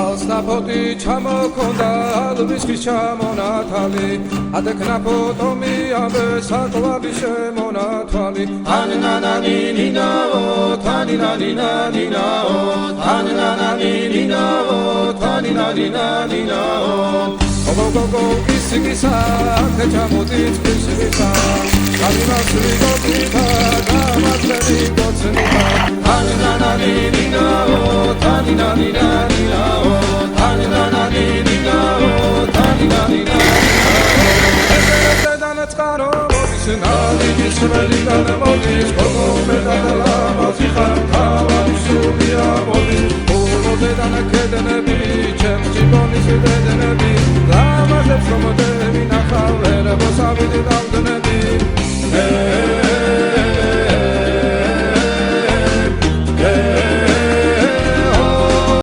ალსნაფოთი ჩამოქონდა ალვისის ჩამონათალი ადეკნაფო ტომი ამბე საკვები შემონათვალი ანანანინინაო თანინანინანინაო ანანანინინაო თანინანინანინაო გოგოგოგო ისიკისა ქეჩამოთიც ფისრისა გამიმასვი გოგიტა გამათლები გოცნიტა ანანანინინაო თანინანინანინაო თანინანინინაო თანინანინანინაო ეზე დანაწყარო მოდის ნალიჯის ველიდან მოდის გოგო მეტადალა